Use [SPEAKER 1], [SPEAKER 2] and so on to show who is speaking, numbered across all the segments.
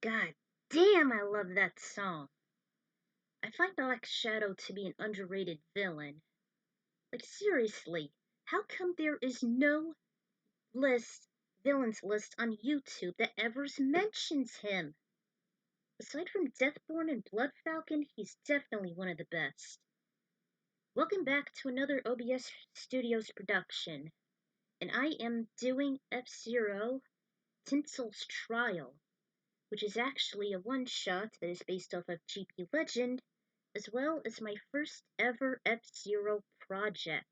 [SPEAKER 1] God damn, I love that song. I find Black Shadow to be an underrated villain. Like, seriously, how come there is no villains list on YouTube that ever mentions him? Aside from Deathborn and Blood Falcon, he's definitely one of the best. Welcome back to another OBS Studios production, and I am doing F-Zero Tinsel's Trial, which is actually a one-shot that is based off of GP Legend, as well as my first ever F-Zero project.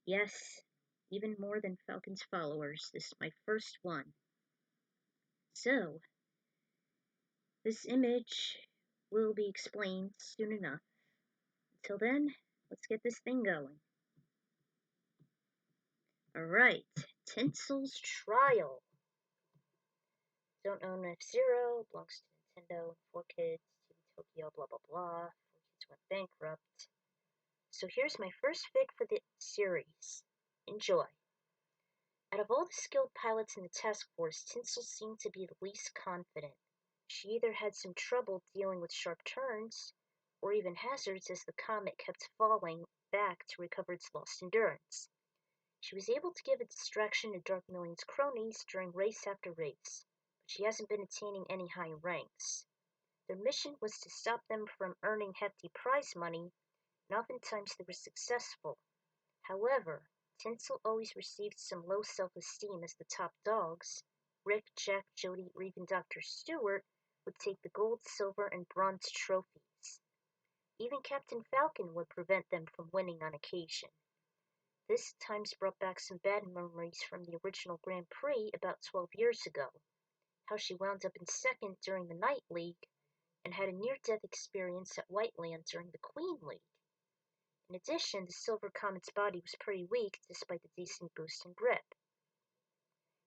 [SPEAKER 1] Yes, even more than Falcon's followers, this is my first one. So, this image will be explained soon enough. Until then, let's get this thing going. Alright, Tinsel's Trial. Don't own F-Zero, belongs to Nintendo, 4Kids, TV Tokyo, blah blah blah. 4Kids went bankrupt. So here's my first fic for the series. Enjoy. Out of all the skilled pilots in the task force, Tinsel seemed to be the least confident. She either had some trouble dealing with sharp turns, or even hazards as the comet kept falling back to recover its lost endurance. She was able to give a distraction to Dark Million's cronies during race after race, but she hasn't been attaining any high ranks. Their mission was to stop them from earning hefty prize money, and oftentimes they were successful. However, Tinsel always received some low self-esteem as the top dogs, Rick, Jack, Jody, or even Dr. Stewart, would take the gold, silver, and bronze trophies. Even Captain Falcon would prevent them from winning on occasion. This at times brought back some bad memories from the original Grand Prix about 12 years ago, how she wound up in second during the Night League, and had a near-death experience at Whiteland during the Queen League. In addition, the Silver Comet's body was pretty weak despite the decent boost in grip.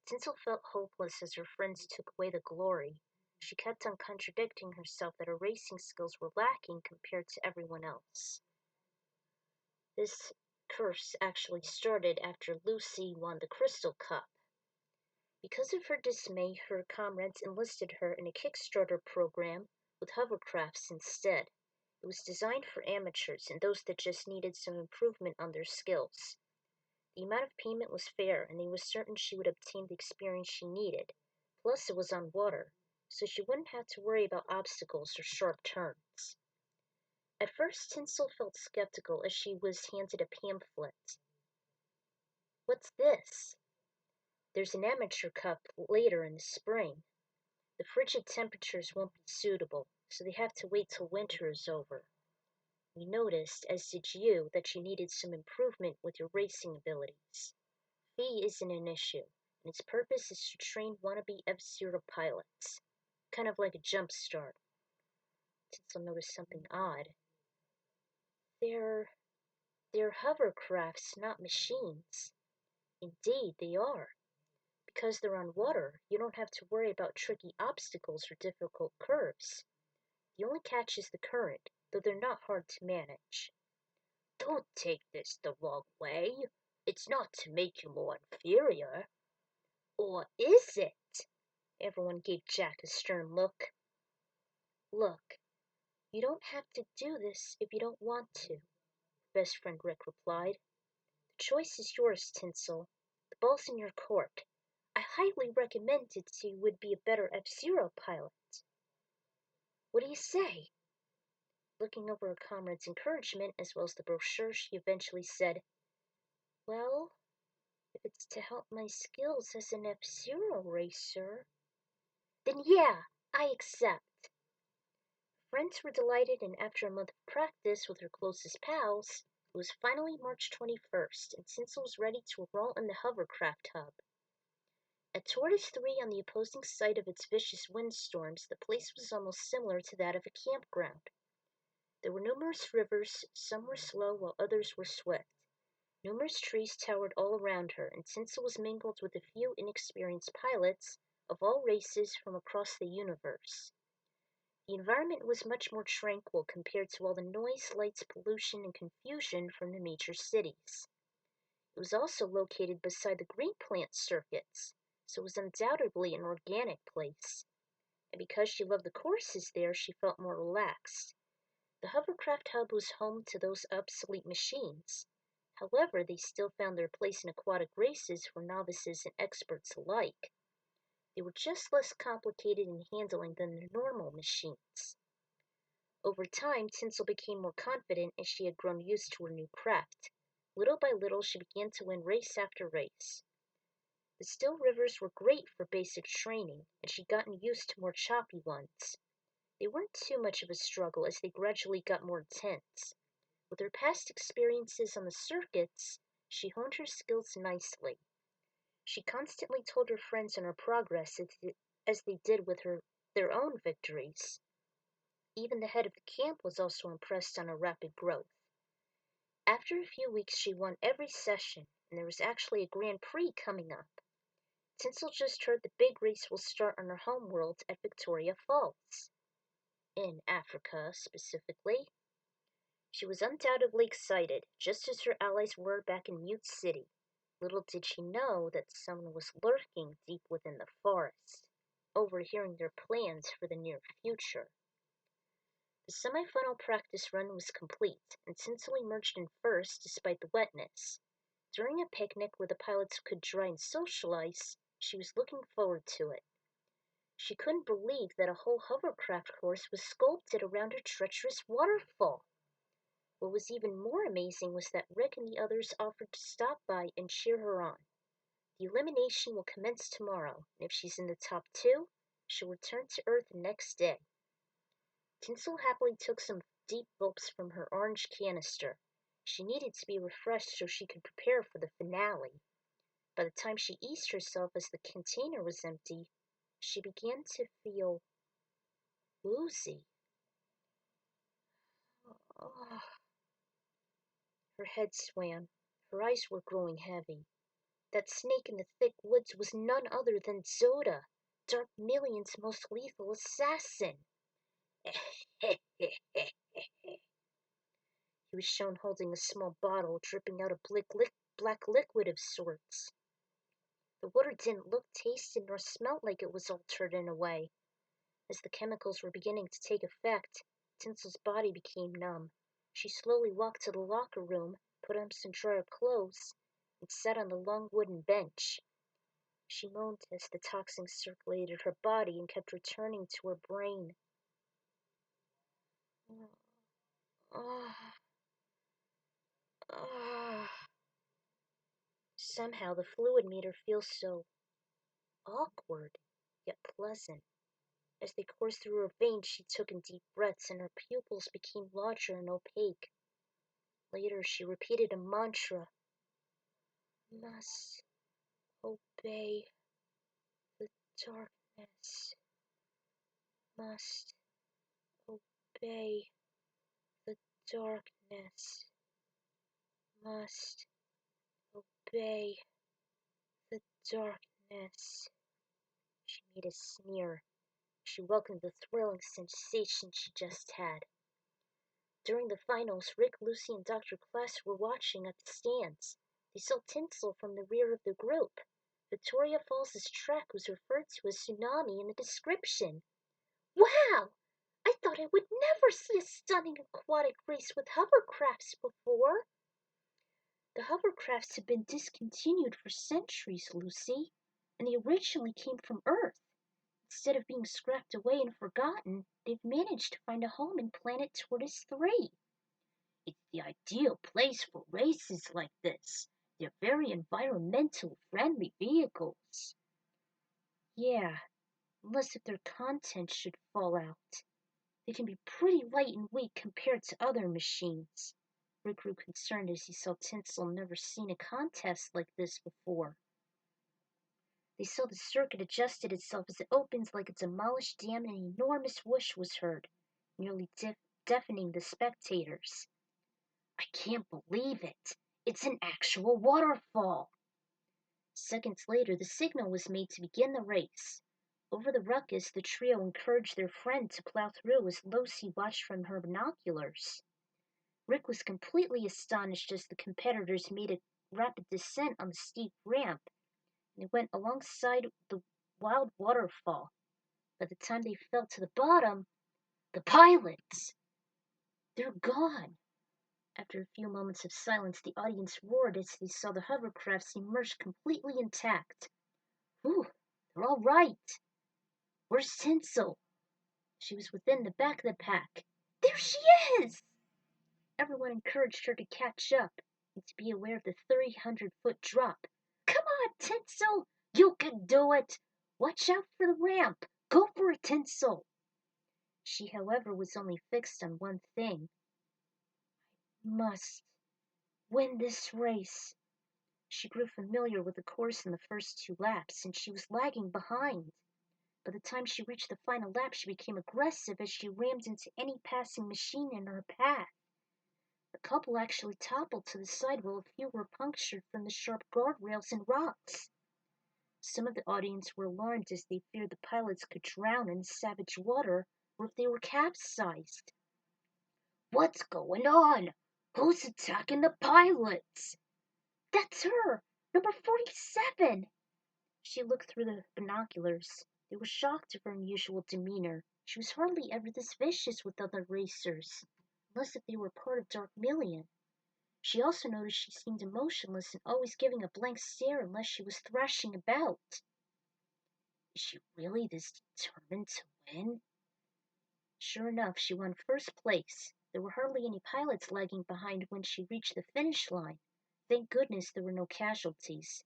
[SPEAKER 1] Tinsel felt hopeless as her friends took away the glory. She kept on contradicting herself that her racing skills were lacking compared to everyone else. This curse actually started after Lucy won the Crystal Cup. Because of her dismay, her comrades enlisted her in a Kickstarter program with hovercrafts instead. It was designed for amateurs and those that just needed some improvement on their skills. The amount of payment was fair, and he was certain she would obtain the experience she needed. Plus, it was on water, so she wouldn't have to worry about obstacles or sharp turns. At first, Tinsel felt skeptical as she was handed a pamphlet. What's this? There's an amateur cup later in the spring. The frigid temperatures won't be suitable, so they have to wait till winter is over. We noticed, as did you, that you needed some improvement with your racing abilities. fee isn't an issue, and its purpose is to train wannabe F-Zero pilots. Kind of like a jump start. Tinsel noticed something odd. They're hovercrafts, not machines. Indeed, they are. Because they're on water, you don't have to worry about tricky obstacles or difficult curves. The only catch is the current, though they're not hard to manage. Don't take this the wrong way. It's not to make you more inferior. Or is it? Everyone gave Jack a stern look. Look, you don't have to do this if you don't want to, best friend Rick replied. The choice is yours, Tinsel. The ball's in your court. I highly recommend it so you would be a better F-Zero pilot. What do you say? Looking over her comrade's encouragement as well as the brochure, she eventually said, Well, if it's to help my skills as an F-Zero racer, then yeah, I accept. Friends were delighted, and after a month of practice with her closest pals, it was finally March 21st, and Tinsel was ready to enroll in the Hovercraft Hub. At Tortiz 3 on the opposing side of its vicious windstorms, the place was almost similar to that of a campground. There were numerous rivers, some were slow while others were swift. Numerous trees towered all around her, and Tinsel was mingled with a few inexperienced pilots of all races from across the universe. The environment was much more tranquil compared to all the noise, lights, pollution, and confusion from the major cities. It was also located beside the green plant circuits, so it was undoubtedly an organic place. And because she loved the courses there, she felt more relaxed. The Hovercraft Hub was home to those obsolete machines. However, they still found their place in aquatic races for novices and experts alike. They were just less complicated in handling than the normal machines. Over time, Tinsel became more confident as she had grown used to her new craft. Little by little, she began to win race after race. The still rivers were great for basic training, and she'd gotten used to more choppy ones. They weren't too much of a struggle as they gradually got more intense. With her past experiences on the circuits, she honed her skills nicely. She constantly told her friends on her progress as they did with their own victories. Even the head of the camp was also impressed on her rapid growth. After a few weeks, she won every session, and there was actually a Grand Prix coming up. Tinsel just heard the big race will start on her home world at Victoria Falls. In Africa, specifically. She was undoubtedly excited, just as her allies were back in Mute City. Little did she know that someone was lurking deep within the forest, overhearing their plans for the near future. The semi-final practice run was complete, and Tinsel emerged in first despite the wetness. During a picnic where the pilots could dry and socialize, she was looking forward to it. She couldn't believe that a whole hovercraft course was sculpted around a treacherous waterfall. What was even more amazing was that Rick and the others offered to stop by and cheer her on. The elimination will commence tomorrow, and if she's in the top 2, she'll return to Earth the next day. Tinsel happily took some deep gulps from her orange canister. She needed to be refreshed so she could prepare for the finale. By the time she eased herself as the container was empty, she began to feel woozy. Oh. Her head swam. Her eyes were growing heavy. That snake in the thick woods was none other than Zoda, Dark Million's most lethal assassin. He was shown holding a small bottle dripping out a black liquid of sorts. The water didn't look, taste, nor smell like it was altered in a way. As the chemicals were beginning to take effect, Tinsel's body became numb. She slowly walked to the locker room, put on some drier clothes, and sat on the long wooden bench. She moaned as the toxins circulated her body and kept returning to her brain. Somehow the fluid made her feel so awkward, yet pleasant. As they coursed through her veins, she took in deep breaths and her pupils became larger and opaque. Later, she repeated a mantra. obey the darkness. Must obey the darkness. Must obey the darkness. She made a sneer. She welcomed the thrilling sensation she just had. During the finals, Rick, Lucy, and Dr. Class were watching at the stands. They saw Tinsel from the rear of the group. Victoria Falls' track was referred to as Tsunami in the description. Wow! I thought I would never see a stunning aquatic race with hovercrafts before. The hovercrafts have been discontinued for centuries, Lucy, and they originally came from Earth. Instead of being scrapped away and forgotten, they've managed to find a home in planet Tortiz 3. It's the ideal place for races like this. They're very environmental friendly vehicles. Yeah, unless if their contents should fall out. They can be pretty light and weak compared to other machines. Rick grew concerned as he saw Tinsel never seen a contest like this before. They saw the circuit adjusted itself as it opened like a demolished dam and an enormous whoosh was heard, nearly deafening the spectators. I can't believe it. It's an actual waterfall. Seconds later, the signal was made to begin the race. Over the ruckus, the trio encouraged their friend to plow through as Lucy watched from her binoculars. Rick was completely astonished as the competitors made a rapid descent on the steep ramp. They went alongside the wild waterfall. By the time they fell to the bottom, the pilots! They're gone. After a few moments of silence, the audience roared as they saw the hovercrafts emerge completely intact. Whew, they're all right. Where's Tinsel? She was within the back of the pack. There she is! Everyone encouraged her to catch up and to be aware of the 300-foot drop. Come on, Tinsel! You can do it! Watch out for the ramp! Go for it, Tinsel! She, however, was only fixed on one thing. Must win this race. She grew familiar with the course in the first 2 laps, and she was lagging behind. By the time she reached the final lap, she became aggressive as she rammed into any passing machine in her path. The couple actually toppled to the side while a few were punctured from the sharp guardrails and rocks. Some of the audience were alarmed as they feared the pilots could drown in the savage water or if they were capsized. What's going on? Who's attacking the pilots? That's her! Number 47! She looked through the binoculars. They were shocked at her unusual demeanor. She was hardly ever this vicious with other racers, unless if they were part of Dark Million. She also noticed she seemed emotionless and always giving a blank stare unless she was thrashing about. Is she really this determined to win? Sure enough, she won first place. There were hardly any pilots lagging behind when she reached the finish line. Thank goodness there were no casualties.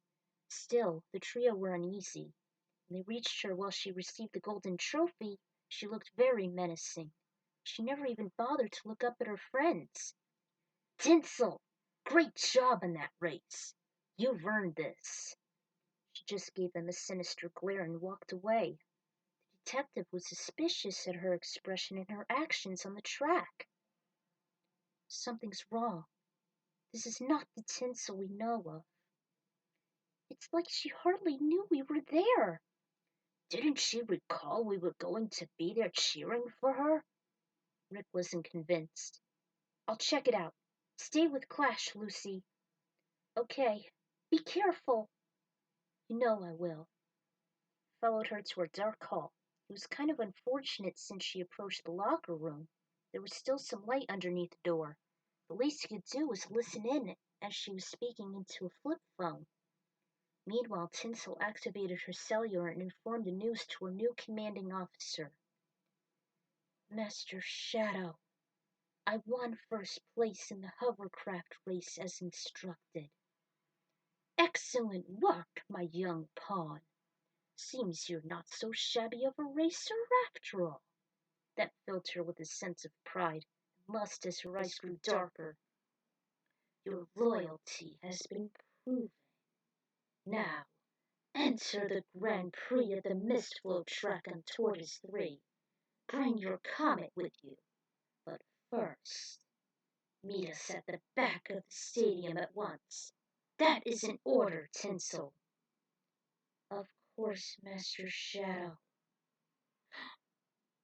[SPEAKER 1] Still, the trio were uneasy. When they reached her while she received the golden trophy, she looked very menacing. She never even bothered to look up at her friends. Tinsel, great job in that race. You've earned this. She just gave them a sinister glare and walked away. The detective was suspicious at her expression and her actions on the track. Something's wrong. This is not the Tinsel we know of. It's like she hardly knew we were there. Didn't she recall we were going to be there cheering for her? Rick wasn't convinced. I'll check it out. Stay with Clash, Lucy. Okay. Be careful. You know I will. Followed her to her dark hall. It was kind of unfortunate since she approached the locker room. There was still some light underneath the door. The least he could do was listen in as she was speaking into a flip phone. Meanwhile, Tinsel activated her cellular and informed the news to her new commanding officer. Master Shadow, I won first place in the hovercraft race as instructed. Excellent work, my young pawn. Seems you're not so shabby of a racer after all. That filled her with a sense of pride and lust as her eyes grew darker. Your loyalty has been proven. Now, Enter the Grand Prix of the Mistflow track on Tortiz 3. Bring your comet with you. But first, meet us at the back of the stadium at once. That is an order, Tinsel. Of course, Master Shadow.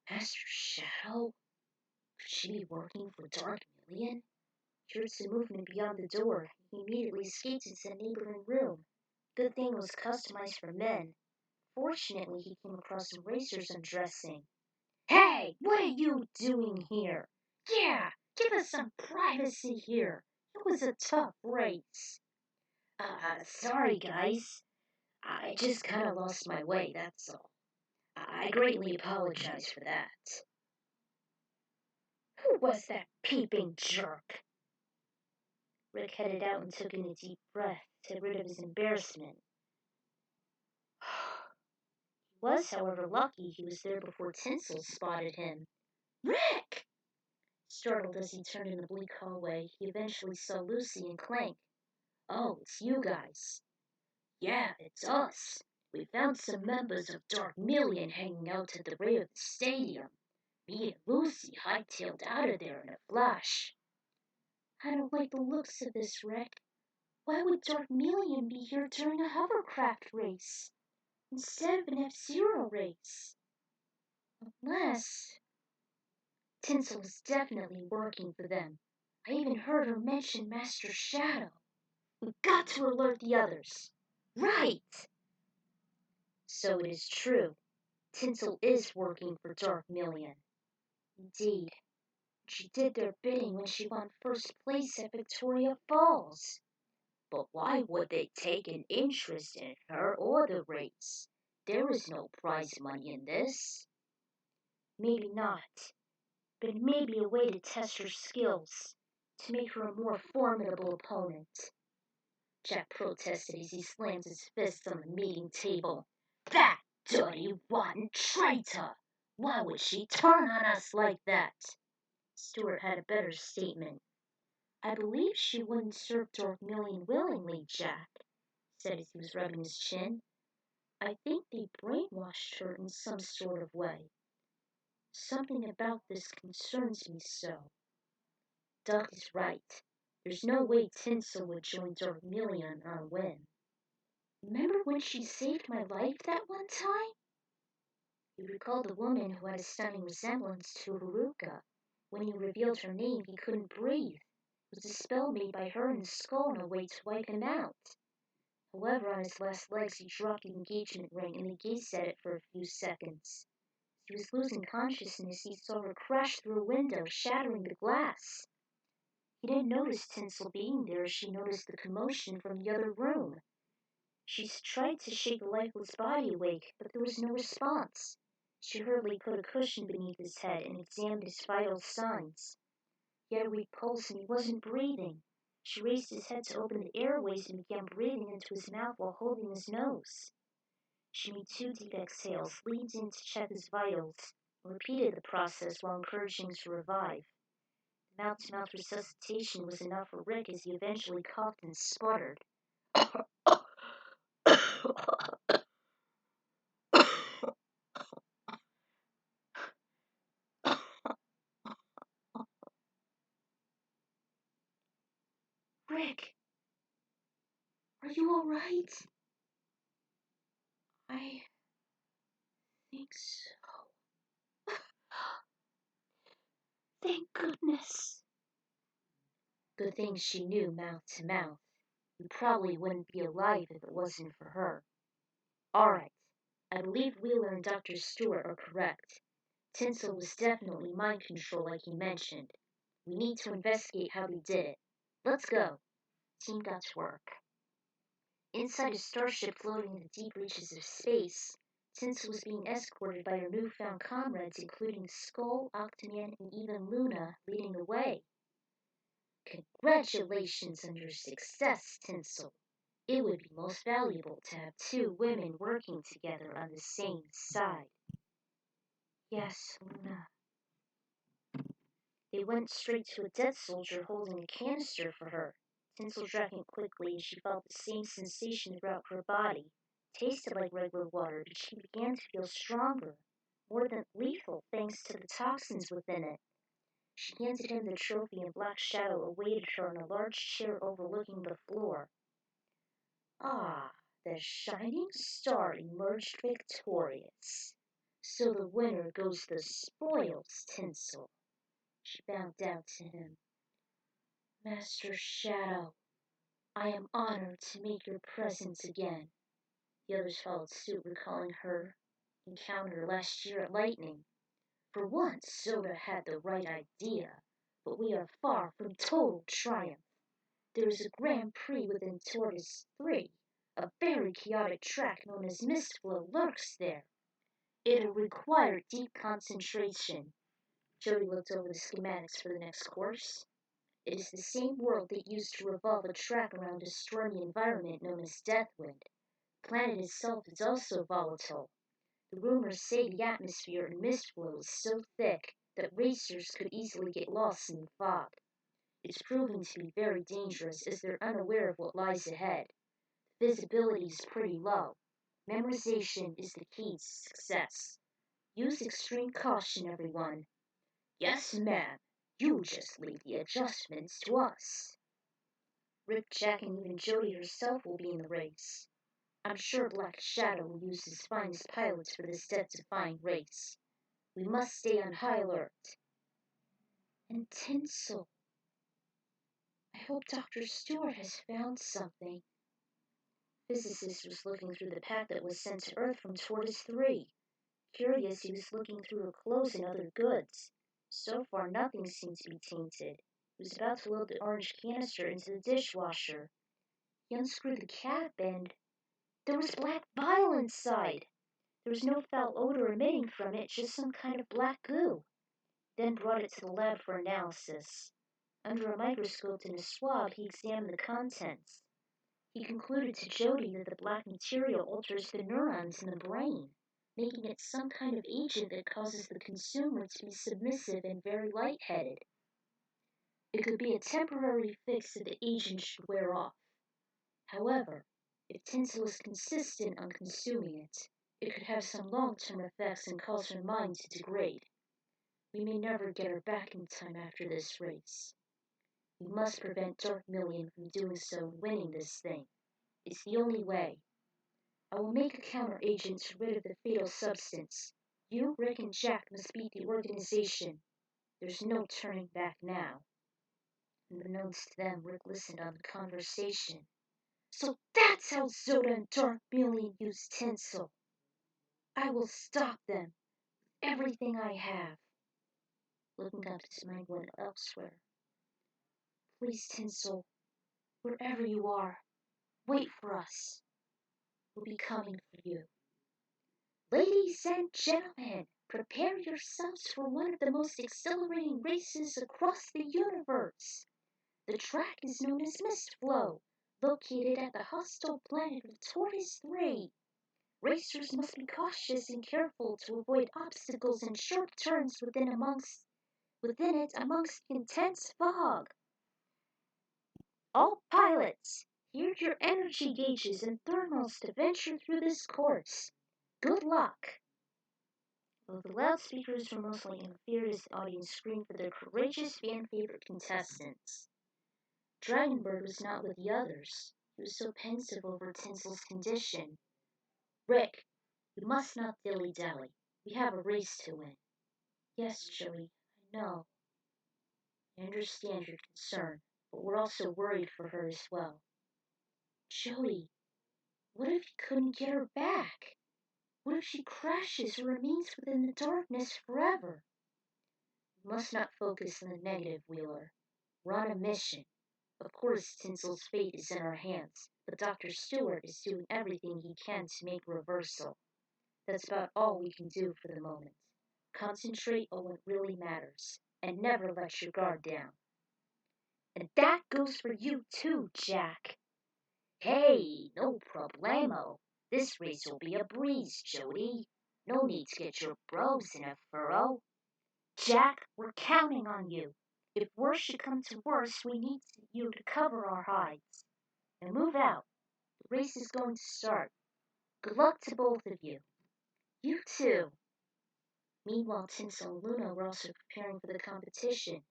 [SPEAKER 1] Master Shadow? Could she be working for Dark Million? He heard some movement beyond the door. He immediately escaped into a neighboring room. Good thing it was customized for men. Fortunately, he came across some racers undressing. Hey, what are you doing here? Yeah, give us some privacy here. It was a tough race. Sorry, guys. I just kind of lost my way, that's all. I greatly apologize for that. Who was that peeping jerk? Rick headed out and took in a deep breath to get rid of his embarrassment. He was, however, lucky he was there before Tinsel spotted him. Rick! Startled as he turned in the bleak hallway, he eventually saw Lucy and Clank. Oh, it's you guys. Yeah, it's us. We found some members of Dark Million hanging out at the rear of the stadium. Me and Lucy hightailed out of there in a flash. I don't like the looks of this, Rick. Why would Dark Million be here during a hovercraft race instead of an F-Zero race? Unless Tinsel was definitely working for them. I even heard her mention Master Shadow. We've got to alert the others. Right! So it is true. Tinsel is working for Dark Million. Indeed. She did their bidding when she won first place at Victoria Falls. But why would they take an interest in her or the race? There is no prize money in this. Maybe not. But it may be a way to test her skills, to make her a more formidable opponent. Jack protested as he slammed his fist on the meeting table. That dirty, rotten traitor! Why would she turn on us like that? Stuart had a better statement. I believe she wouldn't serve Dark Million willingly, Jack, said as he was rubbing his chin. I think they brainwashed her in some sort of way. Something about this concerns me so. Duck is right. There's no way Tinsel would join Dark Million on a whim. Remember when she saved my life that one time? He recalled the woman who had a stunning resemblance to Haruka. When he revealed her name, he couldn't breathe. It was a spell made by her in the skull in a way to wipe him out. However, on his last legs, he dropped the engagement ring and they gazed at it for a few seconds. As he was losing consciousness, he saw her crash through a window, shattering the glass. He didn't notice Tinsel being there as she noticed the commotion from the other room. She tried to shake the lifeless body awake, but there was no response. She hurriedly put a cushion beneath his head and examined his vital signs. He had a weak pulse and he wasn't breathing. She raised his head to open the airways and began breathing into his mouth while holding his nose. She made 2 deep exhales, leaned in to check his vitals, and repeated the process while encouraging him to revive. The mouth-to-mouth resuscitation was enough for Rick as he eventually coughed and sputtered. Rick, are you all right? I think so. Thank goodness. Good thing she knew mouth to mouth. He probably wouldn't be alive if it wasn't for her. All right, I believe Wheeler and Dr. Stewart are correct. Tinsel was definitely mind control like he mentioned. We need to investigate how they did it. Let's go. Team got to work. Inside a starship floating in the deep reaches of space, Tinsel was being escorted by her newfound comrades, including Skull, Octaman, and even Luna, leading the way. Congratulations on your success, Tinsel. It would be most valuable to have 2 women working together on the same side. Yes, Luna. They went straight to a dead soldier holding a canister for her. Tinsel drank it quickly and she felt the same sensation throughout her body. Tasted like regular water, but she began to feel stronger, more than lethal thanks to the toxins within it. She handed him the trophy, and Black Shadow awaited her on a large chair overlooking the floor. Ah, the shining star emerged victorious. So the winner goes the spoils, Tinsel. She bowed down to him. Master Shadow, I am honored to make your presence again. The others followed suit, recalling her encounter last year at Lightning. For once, Soda had the right idea, but we are far from total triumph. There is a Grand Prix within Tortiz 3. A very chaotic track known as Mistflow lurks there. It'll require deep concentration. Jody looked over the schematics for the next course. It is the same world they used to revolve a track around a stormy environment known as Deathwind. The planet itself is also volatile. The rumors say the atmosphere in Mistflow is so thick that racers could easily get lost in the fog. It's proving to be very dangerous as they're unaware of what lies ahead. Visibility is pretty low. Memorization is the key to success. Use extreme caution, everyone. Yes, ma'am. You just leave the adjustments to us. Rip, Jack, and even Jody herself will be in the race. I'm sure Black Shadow will use his finest pilots for this death-defying race. We must stay on high alert. And Tinsel. I hope Dr. Stewart has found something. Physicist was looking through the pack that was sent to Earth from Tortoise 3. Curious, he was looking through her clothes and other goods. So far, nothing seemed to be tainted. He was about to load the orange canister into the dishwasher. He unscrewed the cap and there was black bile inside. There was no foul odor emitting from it, just some kind of black goo. Then brought it to the lab for analysis. Under a microscope and a swab, he examined the contents. He concluded to Jody that the black material alters the neurons in the brain, making it some kind of agent that causes the consumer to be submissive and very lightheaded. It could be a temporary fix that the agent should wear off. However, if Tinsel is consistent on consuming it, it could have some long-term effects and cause her mind to degrade. We may never get her back in time after this race. We must prevent Dark Million from doing so and winning this thing. It's the only way. I will make a counter-agent to rid of the fatal substance. You, Rick, and Jack must beat the organization. There's no turning back now. Unbeknownst to them, Rick listened on the conversation. So that's how Zoda and Dark Million use Tinsel. I will stop them. Everything I have. Looking up, his mind went elsewhere. Please, Tinsel, wherever you are, wait for us. We'll be coming for you. Ladies and gentlemen, prepare yourselves for one of the most exhilarating races across the universe. The track is known as Mistflow, located at the hostile planet of Tortoise 3. Racers must be cautious and careful to avoid obstacles and sharp turns within it amongst the intense fog. All pilots, hear your energy gauges and thermals to venture through this course. Good luck! Though the loudspeakers were mostly interfered as the audience screamed for their courageous fan-favorite contestants. Dragonbird was not with the others. He was so pensive over Tinsel's condition. Rick, we must not dilly-dally. We have a race to win. Yes, Joey, I know. I understand your concern, but we're also worried for her as well. Joey, what if you couldn't get her back? What if she crashes or remains within the darkness forever? We must not focus on the negative, Wheeler. We're on a mission. Of course, Tinsel's fate is in our hands, but Dr. Stewart is doing everything he can to make a reversal. That's about all we can do for the moment. Concentrate on what really matters, and never let your guard down. And that goes for you too, Jack. Hey, no problemo. This race will be a breeze, Jody. No need to get your bros in a furrow. Jack, we're counting on you. If worse should come to worse, we need you to cover our hides. Now move out. The race is going to start. Good luck to both of you. You too. Meanwhile, Tinsel and Luna were also preparing for the competition.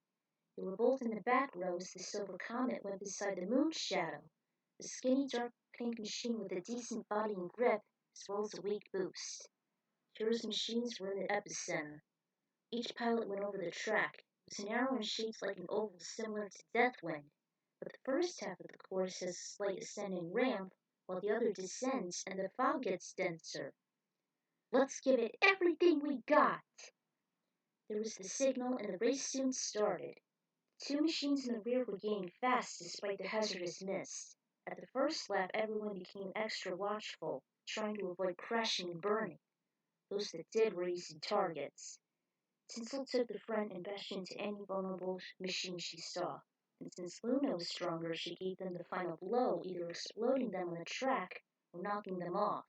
[SPEAKER 1] They were both in the back row as the silver comet went beside the moon's shadow, a skinny dark pink machine with a decent body and grip, as well as a weak boost. Kira's machines were in the epicenter. Each pilot went over the track. It was narrow and shaped like an oval similar to Deathwind, but the first half of the course has a slight ascending ramp, while the other descends and the fog gets denser. Let's give it everything we got! There was the signal, and the race soon started. The two machines in the rear were gaining fast despite the hazardous mist. At the first lap, everyone became extra watchful, trying to avoid crashing and burning. Those that did were easy targets. Tinsel took the front and bashed into any vulnerable machine she saw, and since Luna was stronger, she gave them the final blow, either exploding them on the track or knocking them off.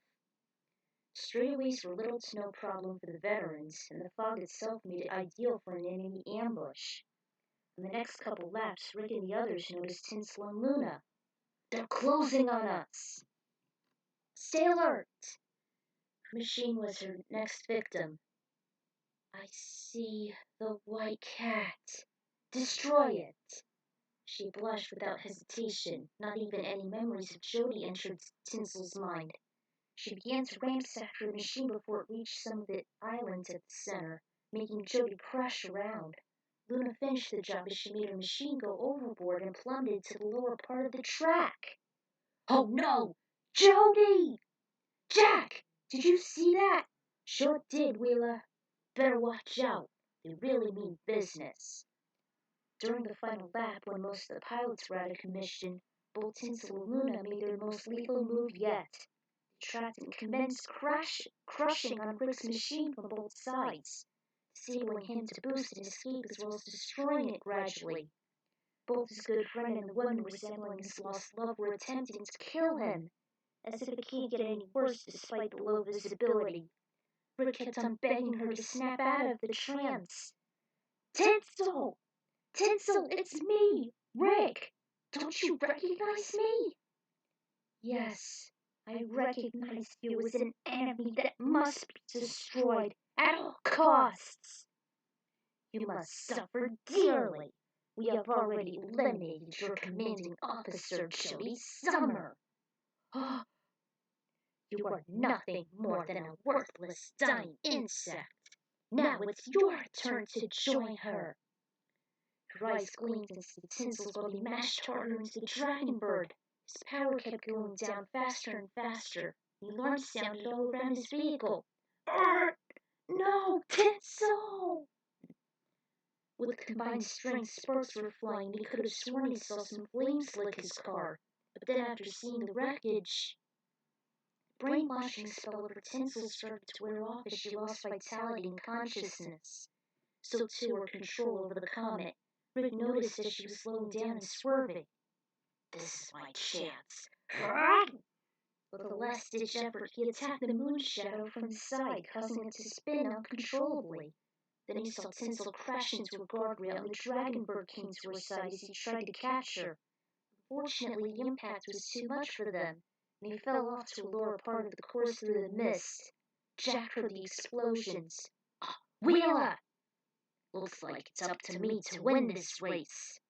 [SPEAKER 1] Straightaways were little to no problem for the veterans, and the fog itself made it ideal for an enemy ambush. On the next couple laps, Rick and the others noticed Tinsel and Luna. They're closing on us! Stay alert! Her machine was her next victim. I see the white cat. Destroy it! She blushed without hesitation. Not even any memories of Jody entered Tinsel's mind. She began to ransack her machine before it reached some of the islands at the center, making Jody crash around. Luna finished the job as she made her machine go overboard and plummeted to the lower part of the track. Oh no! Jody! Jack! Did you see that? Sure did, Wheeler. Better watch out. They really mean business. During the final lap, when most of the pilots were out of commission, both Tinsel and Luna made their most lethal move yet. They tracked and commenced crushing on Rick's machine from both sides, disabling him to boost and escape as well as destroying it gradually. Both his good friend and the woman resembling his lost love were attempting to kill him, as if it can't get any worse despite the low visibility. Rick kept on begging her to snap out of the trance. Tinsel! Tinsel, it's me, Rick! Don't you recognize me? Yes, I recognize you as an enemy that must be destroyed at all costs. You must suffer dearly. We have already eliminated your commanding officer, Jody Summer. Oh, you are nothing more than a worthless, dying insect. Now it's your turn to join her. Her eyes gleamed and the tinsels while he mashed harder into the dragon bird. His power kept going down faster and faster. The alarm sounded all around his vehicle. No, Tinsel! With combined strength, sparks were flying. He could have sworn he saw some flames lick his car. But then after seeing the wreckage, the brainwashing spell over Tinsel started to wear off as she lost vitality and consciousness. So too her control over the comet. Rick noticed as she was slowing down and swerving. This is my chance. With a last-ditch effort, he attacked the moon shadow from the side, causing it to spin uncontrollably. Then he saw Tinsel crash into a guardrail, and the dragon bird came to her side as he tried to catch her. Unfortunately, the impact was too much for them, and he fell off to a lower part of the course through the mist. Jack heard the explosions. Wheeler! Looks like it's up to me to win this race.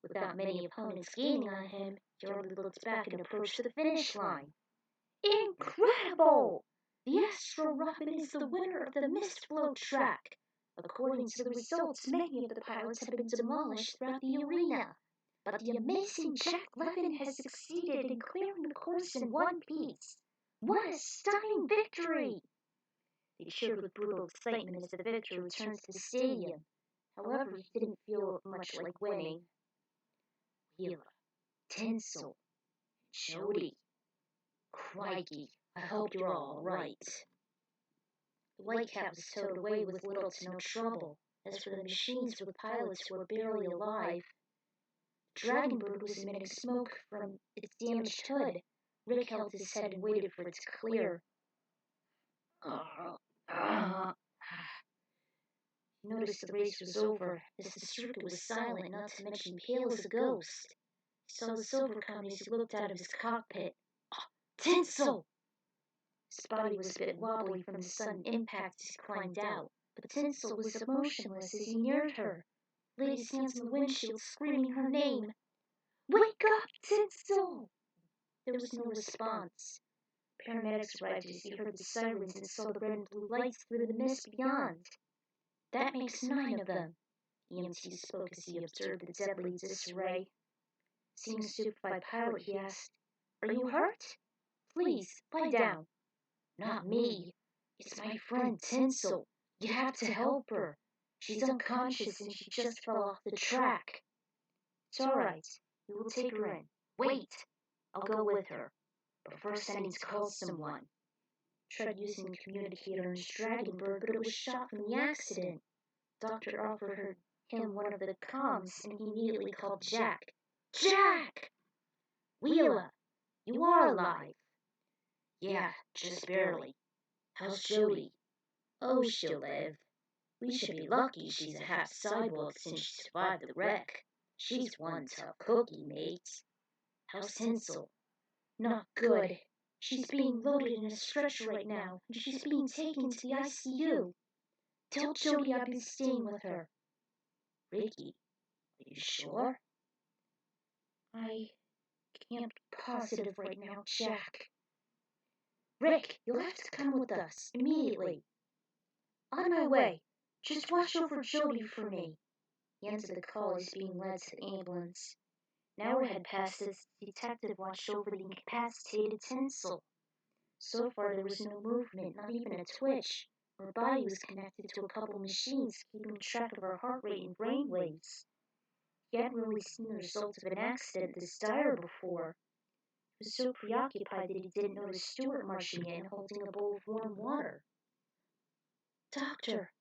[SPEAKER 1] Without many opponents gaining on him, he hardly looked back and approached the finish line. Incredible! The Astro Robin is the winner of the Mist Flow track. According to the results, many of the pilots have been demolished throughout the arena. But the amazing Jack Levin has succeeded in clearing the course in one piece. What a stunning victory! They cheered with brutal excitement as the victor returned to the stadium. However, he didn't feel much like winning. Wheeler, Tinsel, Jody. Crikey, I hope you're all right. The white cat was towed away with little to no trouble. As for the machines with pilots who were barely alive, the dragon bird was emitting smoke from its damaged hood. Rick held his head and waited for it to clear. He noticed the race was over, as the circuit was silent, not to mention pale as a ghost. He saw the silver comet as he looked out of his cockpit. Tinsel! His body was a bit wobbly from the sudden impact as he climbed out, but Tinsel was motionless as he neared her, laid his hands on the windshield, screaming her name. "Wake up, Tinsel!" There was no response. Paramedics arrived as he heard the sirens and saw the red and blue lights through the mist beyond. "That makes 9 of them," EMT spoke as he observed the deadly disarray. Seeing a stupefied pilot, he asked, "Are you hurt? Please, lie down." "Not me. It's my friend Tinsel. You have to help her. She's unconscious and she just fell off the track." "It's all right. We will take her in. Wait! I'll go with her. But first I need to call someone." Tried using the communicator in his dragon bird, but it was shot from the accident. Doctor offered him one of the comms, and he immediately called Jack. "Jack!" "Wheeler, you are alive." "Yeah, just barely. How's Jody?" "Oh, she'll live. We should be lucky she's a half cyborg since she survived the wreck. She's one tough cookie, mate." "How's Tinsel?" "Not good. She's being loaded in a stretcher right now, and she's being taken to the ICU. Tell Jody I've been staying with her." "Ricky, are you sure?" "I can't be positive right now, Jack." "Rick, you'll have to come with us, immediately." "On my way. Just watch over Jody for me." He answered the call as being led to the ambulance. An hour had passed as the detective watched over the incapacitated Tinsel. So far there was no movement, not even a twitch. Her body was connected to a couple machines, keeping track of her heart rate and brain waves. He hadn't really seen the results of an accident this dire before. He was so preoccupied that he didn't notice Stuart marching in, holding a bowl of warm water. "Doctor,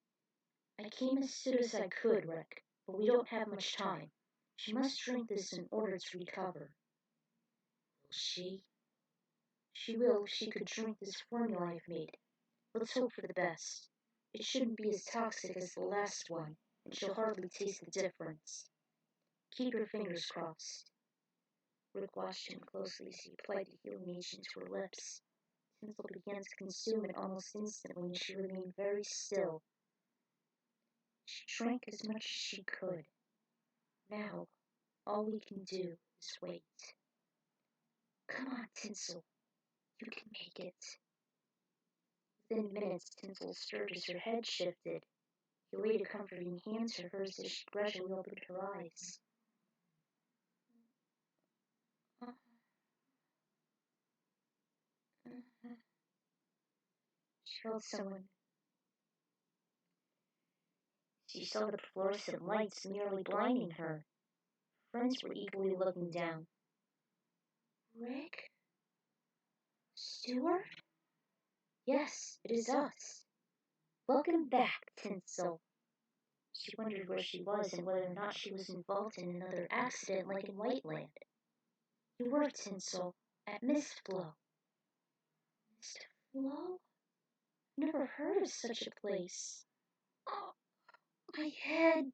[SPEAKER 1] I came as soon as I could, Rick, but we don't have much time. She must drink this in order to recover." "Will she?" "She will if she could drink this formula I've made. Let's hope for the best. It shouldn't be as toxic as the last one, and she'll hardly taste the difference. Keep your fingers crossed." Rick watched him closely as he applied the healing agent to her lips. Tinsel began to consume it almost instantly, and she remained very still. She drank as much as she could. Now, all we can do is wait. "Come on, Tinsel. You can make it." Within minutes, Tinsel stirred as her head shifted. He laid a comforting hand to hers as she gradually opened her eyes. She felt someone. She saw the fluorescent lights nearly blinding her. Friends were eagerly looking down. "Rick? Stuart?" "Yes, it is us. Welcome back, Tinsel." She wondered where she was and whether or not she was involved in another accident like in Whiteland. "You were, Tinsel, at Mistflow." "Mistflow? Never heard of such a place." "Oh, my head."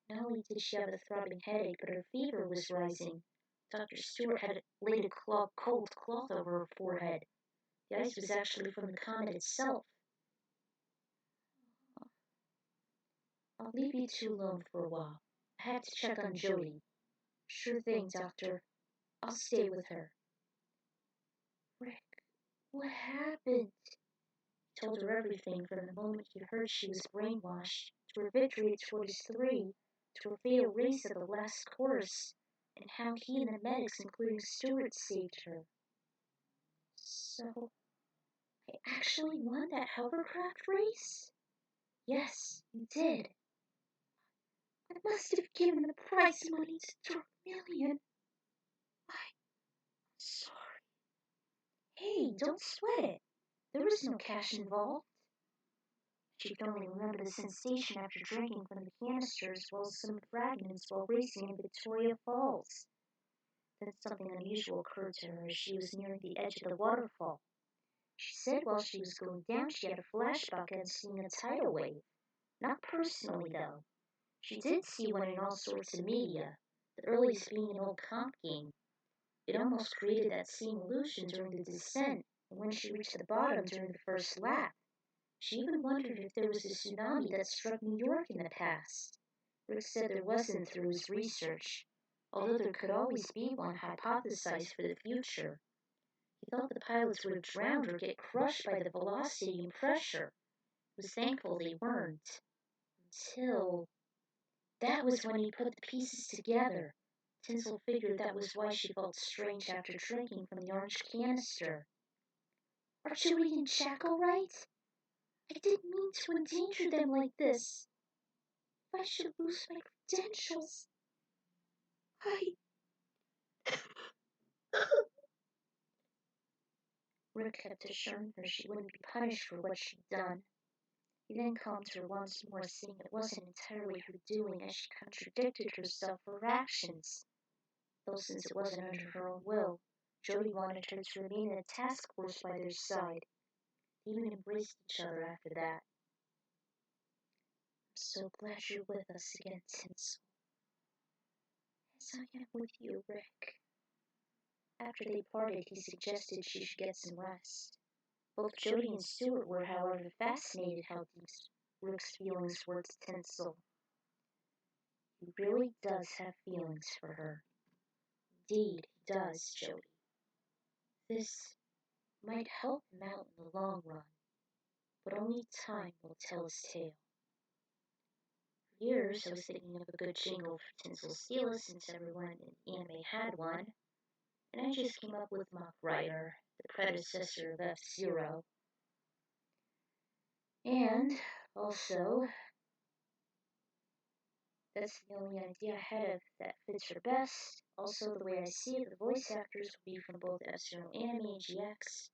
[SPEAKER 1] Not only did she have a throbbing headache, but her fever was rising. Dr. Stewart had laid a cold cloth over her forehead. The ice was actually from the comet itself. "I'll leave you two alone for a while. I had to check on Jody." "Sure thing, Doctor. I'll stay with her." "Rick, what happened?" He told her everything from the moment he heard she was brainwashed, to her victory at Tortiz 3, to her fatal race at the last course, and how he and the medics, including Stewart, saved her. "So, I actually won that hovercraft race?" "Yes, you did." "I must have given the prize money to Dormillion. I'm sorry." "Hey, don't sweat it. There was no cash involved." She could only remember the sensation after drinking from the canister as well as some fragments while racing in Victoria Falls. Then something unusual occurred to her as she was nearing the edge of the waterfall. She said while she was going down she had a flashback on seeing a tidal wave. Not personally, though. She did see one in all sorts of media, the earliest being an old comp game. It almost created that same illusion during the descent, and when she reached the bottom during the first lap, she even wondered if there was a tsunami that struck New York in the past. Rick said there wasn't through his research, although there could always be one hypothesized for the future. He thought the pilots would have drowned or get crushed by the velocity and pressure. He was thankful they weren't. Until... That was when he put the pieces together. Tinsel figured that was why she felt strange after drinking from the orange canister. Are Jody and Jack all right? I didn't mean to endanger them like this. If I should lose my credentials, Rick kept assuring her she wouldn't be punished for what she'd done. He then calmed her once more, saying it wasn't entirely her doing, as she contradicted herself for her actions. Though since it wasn't under her own will, Jody wanted her to remain in a task force by their side. They even embraced each other after that. I'm so glad you're with us again, Tinsel. As I am with you, Rick. After they parted, he suggested she should get some rest. Both Jody and Stuart were, however, fascinated how deep Rick's feelings were to Tinsel. He really does have feelings for her. Indeed, he does, Jody. This might help him out in the long run, but only time will tell his tale. For years, I was thinking of a good jingle for Tinsel Steelus since everyone in anime had one, and I just came up with Mach Rider, the predecessor of F-Zero. And, also, that's the only idea I had of that fits her best. Also, the way I see it, the voice actors will be from both F-Zero Anime and GX.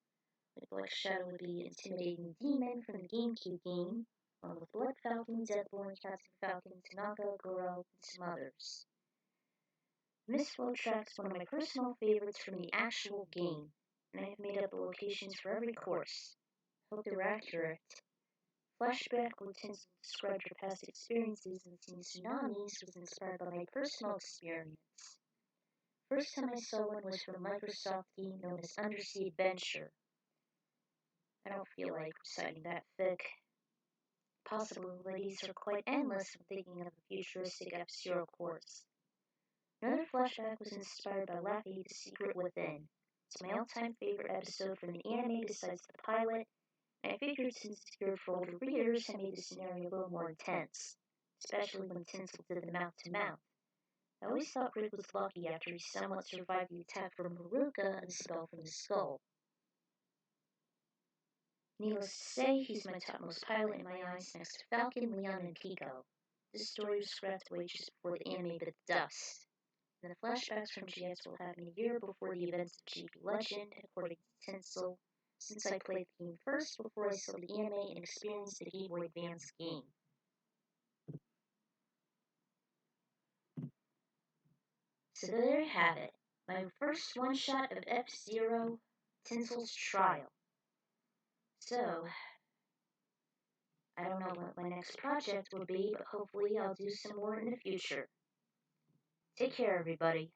[SPEAKER 1] Like Black Shadow would be Intimidating Demon from the GameCube game, along with Blood Falcon, Deadborn, Captain Falcon, Tanaka, Goro, and some others. Miss Flowtrack is one of my personal favorites from the actual game, and I have made up the locations for every course. I hope they were accurate. Flashback where Tinsel described her past experiences in seeing tsunamis was inspired by my personal experience. First time I saw one was from a Microsoft game known as Undersea Adventure. I don't feel like reciting that thick. Possibilities are quite endless when thinking of a futuristic F-Zero course. Another flashback was inspired by Laffy, The Secret Within. It's my all-time favorite episode from the anime besides the pilot, and I figured since it's geared for older readers, I made the scenario a little more intense, especially when Tinsel did the mouth-to-mouth. I always thought Rick was lucky after he somewhat survived the attack from Haruka and the spell from the skull. Needless to say, he's my topmost pilot in my eyes next to Falcon, Leon, and Pico. This story was scrapped away just before the anime bit the dust. And the flashbacks from GX will happen a year before the events of GP Legend, according to Tinsel, since I played the game first before I saw the anime and experienced the Game Boy Advance game. So there you have it, my first one-shot of F-Zero, Tinsel's Trial. So, I don't know what my next project will be, but hopefully I'll do some more in the future. Take care, everybody.